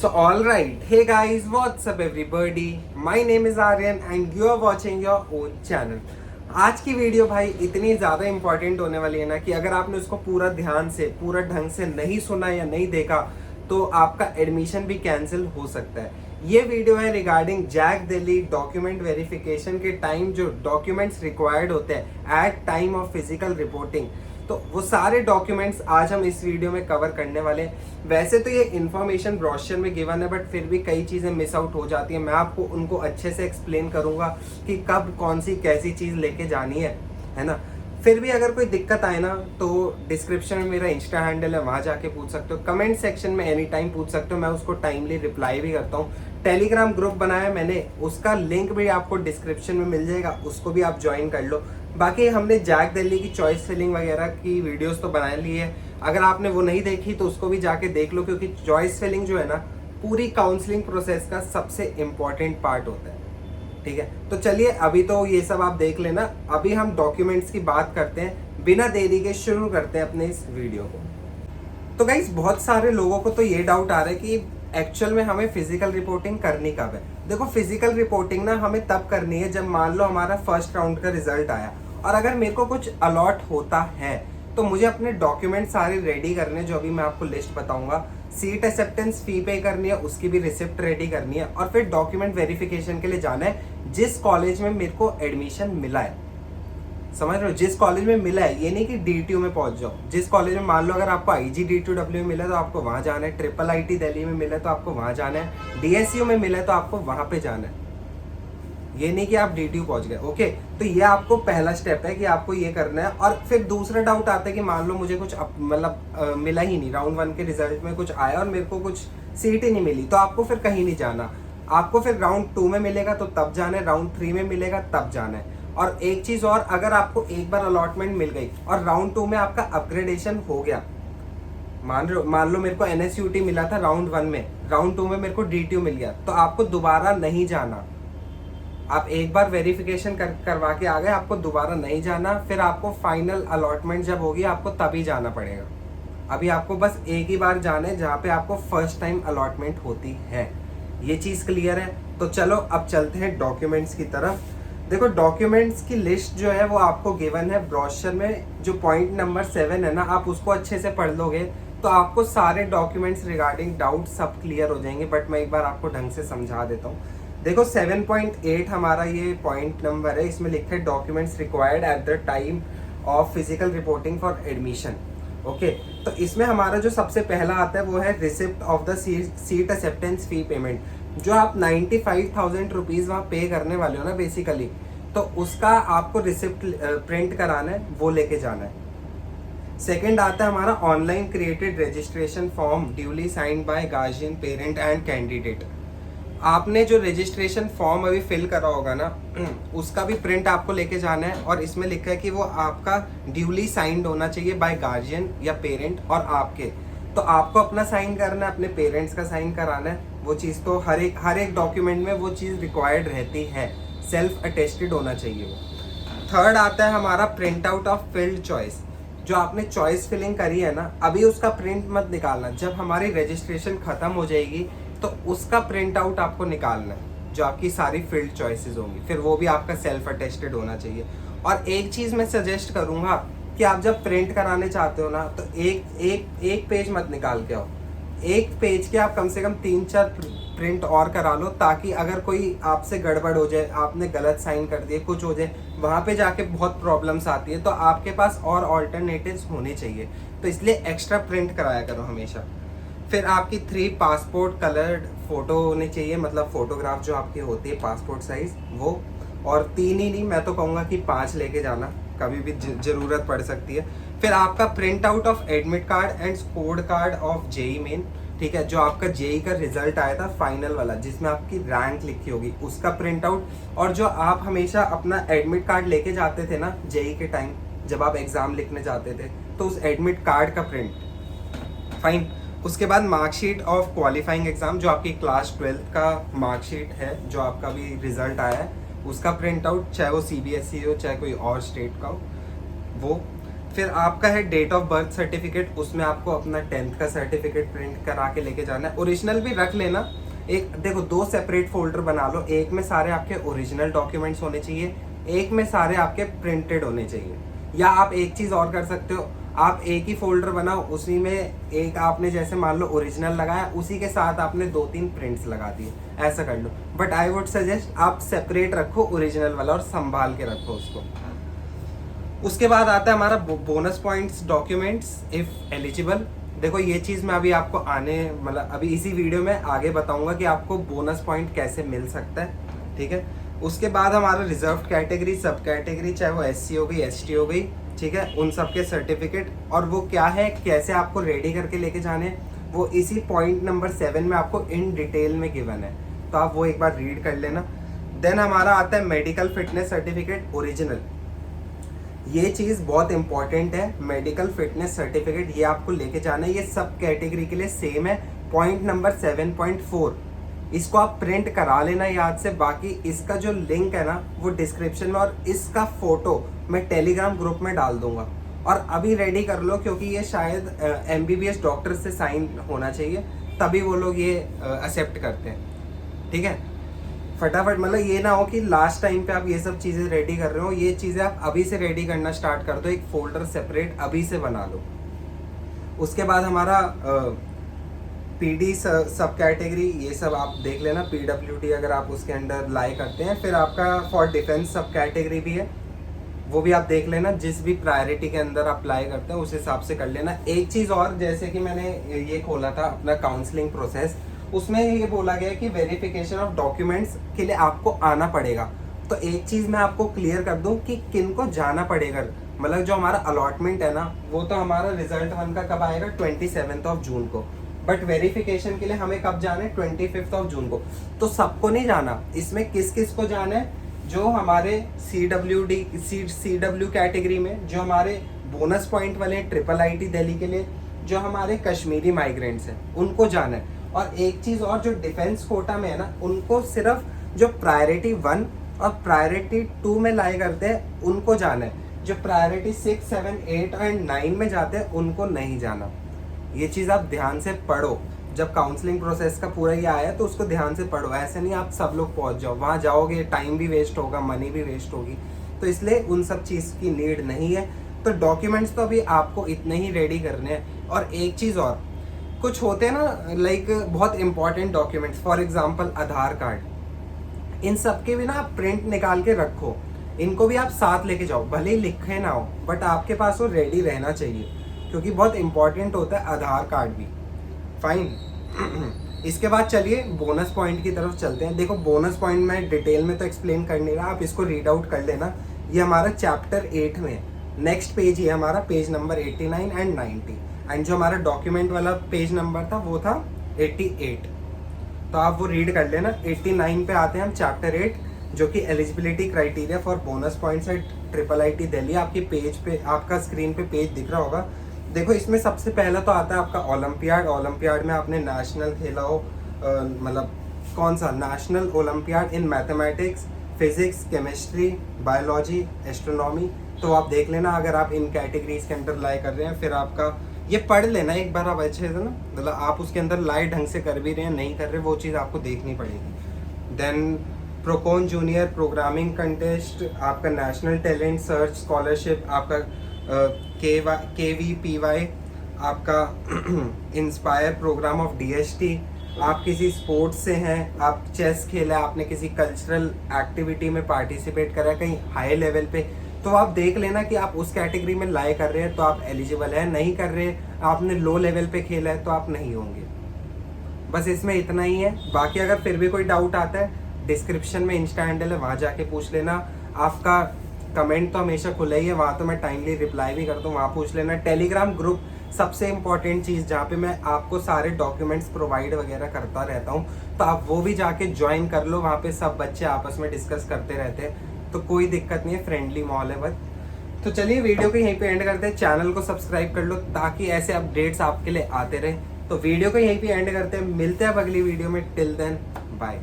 So alright, hey guys, what's up everybody? My name is Aryan and you are watching your own channel. आज की video भाई इतनी ज़्यादा important होने वाली है ना कि अगर आपने उसको पूरा ध्यान से पूरा ढंग से नहीं सुना या नहीं देखा तो आपका एडमिशन भी कैंसिल हो सकता है। ये वीडियो है regarding JAC Delhi document verification के टाइम जो डॉक्यूमेंट्स रिक्वायर्ड होते हैं at time of physical reporting, तो वो सारे डॉक्यूमेंट्स आज हम इस वीडियो में कवर करने वाले हैं। वैसे तो ये इन्फॉर्मेशन ब्रोशर में गिवन है बट फिर भी कई चीज़ें मिस आउट हो जाती हैं। मैं आपको उनको अच्छे से एक्सप्लेन करूंगा कि कब कौन सी कैसी चीज़ लेके जानी है ना। फिर भी अगर कोई दिक्कत आए ना तो डिस्क्रिप्शन में मेरा इंस्टा हैंडल है, वहाँ जाके पूछ सकते हो। कमेंट सेक्शन में एनी टाइम पूछ सकते हो, मैं उसको टाइमली रिप्लाई भी करता हूँ। टेलीग्राम ग्रुप बनाया मैंने, उसका लिंक भी आपको डिस्क्रिप्शन में मिल जाएगा, उसको भी आप ज्वाइन कर लो। बाकी हमने जैक दिल्ली की चॉइस फिलिंग वगैरह की वीडियोस तो बना ली है, अगर आपने वो नहीं देखी तो उसको भी जाके देख लो, क्योंकि चॉइस फिलिंग जो है ना पूरी काउंसलिंग प्रोसेस का सबसे इम्पॉर्टेंट पार्ट होता है। ठीक है, तो चलिए अभी तो ये सब आप देख लेना, अभी हम डॉक्यूमेंट्स की बात करते हैं। बिना देरी के शुरू करते हैं अपने इस वीडियो को। तो गाइस बहुत सारे लोगों को तो ये डाउट आ रहा है कि एक्चुअल में हमें फिजिकल रिपोर्टिंग करनी कब है। देखो फिजिकल रिपोर्टिंग ना हमें तब करनी है जब मान लो हमारा फर्स्ट राउंड का रिजल्ट आया और अगर मेरे को कुछ अलॉट होता है तो मुझे अपने डॉक्यूमेंट सारे रेडी करने, जो अभी मैं आपको लिस्ट बताऊंगा। सीट एक्सेप्टेंस फी पे करनी है, उसकी भी रिसिप्ट रेडी करनी है और फिर डॉक्यूमेंट वेरिफिकेशन के लिए जाना है जिस कॉलेज में मेरे को एडमिशन मिला है। समझ रहे हो, जिस कॉलेज में मिला है, ये नहीं कि DTU में पहुंच जाओ। जिस कॉलेज में मान लो अगर आपको IGDTW में मिला है तो आपको वहां जाना है, ट्रिपल IT दिल्ली में मिला है तो आपको वहां जाना है, DSU में मिला है तो आपको वहां पे जाना है। ये नहीं कि आप DTU पहुंच गए। ओके, तो ये आपको पहला स्टेप है कि आपको ये करना है। और फिर दूसरा डाउट आता है कि मान लो मुझे कुछ मतलब मिला ही नहीं, राउंड 1 के रिजल्ट में कुछ आया और मेरे को कुछ सीट ही नहीं मिली, तो आपको फिर कहीं नहीं जाना। आपको फिर राउंड 2 में मिलेगा तो तब जाना है, राउंड 3 में मिलेगा तब जाना है। और एक चीज और, अगर आपको एक बार अलॉटमेंट मिल गई और राउंड 2 में आपका अपग्रेडेशन हो गया, मान लो मेरे को NSUT मिला था राउंड 1 में, राउंड 2 में मेरे को DTU मिल गया, तो आपको दोबारा नहीं जाना। आप एक बार वेरिफिकेशन करवा के आ गए, आपको दोबारा नहीं जाना। फिर आपको फाइनल अलॉटमेंट जब होगी आपको तभी जाना पड़ेगा। अभी आपको बस एक ही बार जाना है जहाँ पे आपको फर्स्ट टाइम अलॉटमेंट होती है। ये चीज़ क्लियर है। तो चलो अब चलते हैं डॉक्यूमेंट्स की तरफ। देखो डॉक्यूमेंट्स की लिस्ट जो है वो आपको गिवन है ब्रोशर में, जो पॉइंट नंबर 7 है ना, आप उसको अच्छे से पढ़ लोगे तो आपको सारे डॉक्यूमेंट्स रिगार्डिंग डाउट सब क्लियर हो जाएंगे। बट मैं एक बार आपको ढंग से समझा देता हूँ। देखो 7.8 हमारा ये पॉइंट नंबर है, इसमें लिखा है documents required at the time of physical reporting for admission. Okay, तो इसमें हमारा जो सबसे पहला आता है वो है receipt of the seat acceptance fee payment. जो आप 95,000 रुपीज़ वहाँ पे करने वाले हो ना बेसिकली, तो उसका आपको रिसिप्ट प्रिंट कराना है, वो लेके जाना है। सेकेंड आता है हमारा online created registration form duly signed by guardian parent and candidate. आपने जो रजिस्ट्रेशन फॉर्म अभी फिल करा होगा ना, उसका भी प्रिंट आपको लेके जाना है और इसमें लिखा है कि वो आपका ड्यूली साइंड होना चाहिए बाय गार्जियन या पेरेंट और आपके। तो आपको अपना साइन करना है, अपने पेरेंट्स का साइन कराना है। वो चीज़ तो हर एक डॉक्यूमेंट में वो चीज़ रिक्वायर्ड रहती है, सेल्फ अटेस्टेड होना चाहिए वो। थर्ड आता है हमारा print out of field choice. जो आपने चॉइस फिलिंग करी है ना, अभी उसका प्रिंट मत निकालना, जब हमारी रजिस्ट्रेशन खत्म हो जाएगी तो उसका प्रिंट आउट आपको निकालना है, जो आपकी सारी फील्ड चॉइसेस होंगी, फिर वो भी आपका सेल्फ अटेस्टेड होना चाहिए। और एक चीज़ मैं सजेस्ट करूँगा कि आप जब प्रिंट कराने चाहते हो ना तो एक पेज मत निकाल के आओ, एक पेज के आप कम से कम 3-4 प्रिंट और करा लो, ताकि अगर कोई आपसे गड़बड़ हो जाए, आपने गलत साइन कर दिए, कुछ हो जाए, वहाँ पे जाके बहुत प्रॉब्लम्स आती है, तो आपके पास और ऑल्टरनेटिव्स होने चाहिए। तो इसलिए एक्स्ट्रा प्रिंट कराया करो हमेशा। फिर आपकी 3 पासपोर्ट कलर्ड फ़ोटो होनी चाहिए, मतलब फ़ोटोग्राफ जो आपकी होती है पासपोर्ट साइज़ वो। और 3 ही नहीं, मैं तो कहूँगा कि 5 लेके जाना, कभी भी ज़रूरत पड़ सकती है। फिर आपका print out of admit card and score card of JEE main, ठीक है, जो आपका JEE का रिजल्ट आया था फाइनल वाला, जिसमें आपकी रैंक लिखी होगी, उसका प्रिंट आउट। और जो आप हमेशा अपना एडमिट कार्ड लेके जाते थे ना JEE के टाइम, जब आप एग्ज़ाम लिखने जाते थे, तो उस एडमिट कार्ड का प्रिंट। फाइन। उसके बाद मार्कशीट ऑफ क्वालिफाइंग एग्जाम, जो आपकी क्लास 12th का मार्कशीट है, जो आपका भी रिजल्ट आया है, उसका प्रिंट आउट, चाहे वो CBSE हो चाहे कोई और स्टेट का हो वो। फिर आपका है डेट ऑफ बर्थ सर्टिफिकेट, उसमें आपको अपना 10th का सर्टिफिकेट प्रिंट करा के लेके जाना है। ओरिजिनल भी रख लेना। एक देखो, 2 सेपरेट फोल्डर बना लो, एक में सारे आपके ओरिजिनल डॉक्यूमेंट्स होने चाहिए, एक में सारे आपके प्रिंटेड होने चाहिए। या आप एक चीज़ और कर सकते हो, आप एक ही फोल्डर बनाओ, उसी में एक आपने जैसे मान लो ओरिजिनल लगाया, उसी के साथ आपने 2-3 प्रिंट्स लगा दिए, ऐसा कर लो। बट आई वुड सजेस्ट आप सेपरेट रखो ओरिजिनल वाला और संभाल के रखो उसको। उसके बाद आता है हमारा bonus points documents if eligible. देखो ये चीज़ मैं अभी आपको अभी इसी वीडियो में आगे बताऊंगा कि आपको बोनस पॉइंट कैसे मिल सकता है, ठीक है। उसके बाद हमारा रिजर्व कैटेगरी, सब कैटेगरी, चाहे वो SC हो गई, ST हो गई, ठीक है, उन सब के सर्टिफिकेट, और वो क्या है, कैसे आपको रेडी करके लेके जाने, वो इसी पॉइंट नंबर 7 में आपको इन डिटेल में गिवन है, तो आप वो एक बार रीड कर लेना। देन हमारा आता है मेडिकल फिटनेस सर्टिफिकेट ओरिजिनल। ये चीज़ बहुत इंपॉर्टेंट है, मेडिकल फिटनेस सर्टिफिकेट, ये आपको लेके जाना है। ये सब कैटेगरी के लिए सेम है। पॉइंट नंबर 7.4, इसको आप प्रिंट करा लेना याद से। बाकी इसका जो लिंक है ना वो डिस्क्रिप्शन में, और इसका फोटो मैं टेलीग्राम ग्रुप में डाल दूंगा। और अभी रेडी कर लो, क्योंकि ये शायद MBBS डॉक्टर से साइन होना चाहिए, तभी वो लोग ये एक्सेप्ट करते हैं, ठीक है। फटाफट, मतलब ये ना हो कि लास्ट टाइम पे आप ये सब चीज़ें रेडी कर रहे हो, ये चीज़ें आप अभी से रेडी करना स्टार्ट कर दो, एक फोल्डर सेपरेट अभी से बना लो। उसके बाद हमारा PD सब कैटेगरी, ये सब आप देख लेना। PWD अगर आप उसके अंडर लाई करते हैं। फिर आपका फॉर डिफेंस सब कैटेगरी भी है, वो भी आप देख लेना। जिस भी प्रायोरिटी के अंदर अप्लाई करते हैं उस हिसाब से कर लेना। एक चीज़ और, जैसे कि मैंने ये खोला था अपना काउंसलिंग प्रोसेस, उसमें ये बोला गया कि वेरिफिकेशन ऑफ डॉक्यूमेंट्स के लिए आपको आना पड़ेगा। तो एक चीज़ मैं आपको क्लियर कर दूं कि किन को जाना पड़ेगा। मतलब जो हमारा अलॉटमेंट है ना, वो तो हमारा रिजल्ट 1 का कब आएगा, 27 जून को। बट वेरिफिकेशन के लिए हमें कब जाना है, 25 जून को। तो सबको नहीं जाना, इसमें किस किस को जाना है, जो हमारे CW कैटेगरी में, जो हमारे बोनस पॉइंट वाले IIIT दिल्ली के लिए, जो हमारे कश्मीरी माइग्रेंट्स हैं उनको जाना है। और एक चीज़ और, जो डिफेंस कोटा में है ना, उनको सिर्फ जो प्रायोरिटी 1 और प्रायोरिटी 2 में लाई करते हैं उनको जाना है। जो प्रायोरिटी 6, 7, 8 एंड 9 में जाते हैं उनको नहीं जाना। ये चीज़ आप ध्यान से पढ़ो। जब काउंसलिंग प्रोसेस का पूरा ये आया तो उसको ध्यान से पढ़ो। ऐसे नहीं आप सब लोग पहुंच जाओ, वहाँ जाओगे टाइम भी वेस्ट होगा, मनी भी वेस्ट होगी, तो इसलिए उन सब चीज़ की नीड नहीं है। तो डॉक्यूमेंट्स तो अभी आपको इतने ही रेडी करने हैं। और एक चीज़ और, कुछ होते हैं ना लाइक बहुत important documents, for example Aadhaar card, इन सब के भी ना आप प्रिंट निकाल के रखो। इनको भी आप साथ लेके जाओ, भले ही लिखे ना हो बट आपके पास वो रेडी रहना चाहिए, क्योंकि बहुत इंपॉर्टेंट होता है आधार कार्ड भी। फाइन। इसके बाद चलिए बोनस पॉइंट की तरफ चलते हैं। देखो बोनस पॉइंट मैं डिटेल में तो एक्सप्लेन कर नहीं रहा, आप इसको रीड आउट कर लेना। ये हमारा चैप्टर 8 में नेक्स्ट पेज ही है हमारा, पेज नंबर 89 एंड 90। एंड जो हमारा डॉक्यूमेंट वाला पेज नंबर था वो था 88, तो आप वो रीड कर लेना। 89 पे आते हैं हम, चैप्टर 8, जो कि eligibility criteria for bonus points at IIIT Delhi. आपकी पेज पे, आपका स्क्रीन पे पेज दिख रहा होगा। देखो इसमें सबसे पहला तो आता है आपका ओलंपियाड। ओलंपियाड में आपने नेशनल खेला हो, मतलब कौन सा, national olympiad in mathematics, physics, chemistry, biology, astronomy. तो आप देख लेना अगर आप इन कैटेगरीज के अंदर लाई कर रहे हैं। फिर आपका ये पढ़ लेना एक बार आप अच्छे से ना, मतलब आप उसके अंदर लाई ढंग से कर भी रहे हैं नहीं कर रहे, वो चीज़ आपको देखनी पड़ेगी। देन प्रोकॉन जूनियर प्रोग्रामिंग कंटेस्ट, आपका नेशनल टैलेंट सर्च स्कॉलरशिप, आपका KVPY, आपका इंस्पायर प्रोग्राम ऑफ DST, आप किसी स्पोर्ट्स से हैं, आप चेस खेला, आपने किसी कल्चरल एक्टिविटी में पार्टिसिपेट करा कहीं हाई लेवल पे, तो आप देख लेना कि आप उस कैटेगरी में लाई कर रहे हैं तो आप एलिजिबल है। नहीं कर रहे, आपने लो लेवल पे खेला है तो आप नहीं होंगे। बस इसमें इतना ही है। बाकी अगर फिर भी कोई डाउट आता है, डिस्क्रिप्शन में इंस्टा हैंडल है, वहाँ जाके पूछ लेना। आपका कमेंट तो हमेशा खुला ही है, वहाँ तो मैं टाइमली रिप्लाई भी करता हूँ, वहाँ पूछ लेना। टेलीग्राम ग्रुप सबसे इम्पॉर्टेंट चीज़, जहाँ पे मैं आपको सारे डॉक्यूमेंट्स प्रोवाइड वगैरह करता रहता हूँ, तो आप वो भी जाके ज्वाइन कर लो। वहाँ पे सब बच्चे आपस में डिस्कस करते रहते हैं, तो कोई दिक्कत नहीं है, फ्रेंडली माहौल है बस। तो चलिए वीडियो को यहीं पे एंड करते हैं। चैनल को सब्सक्राइब कर लो ताकि ऐसे अपडेट्स आपके लिए आते रहे। तो वीडियो को यहीं पे एंड करते हैं, मिलते हैं अब अगली वीडियो में। Till then bye.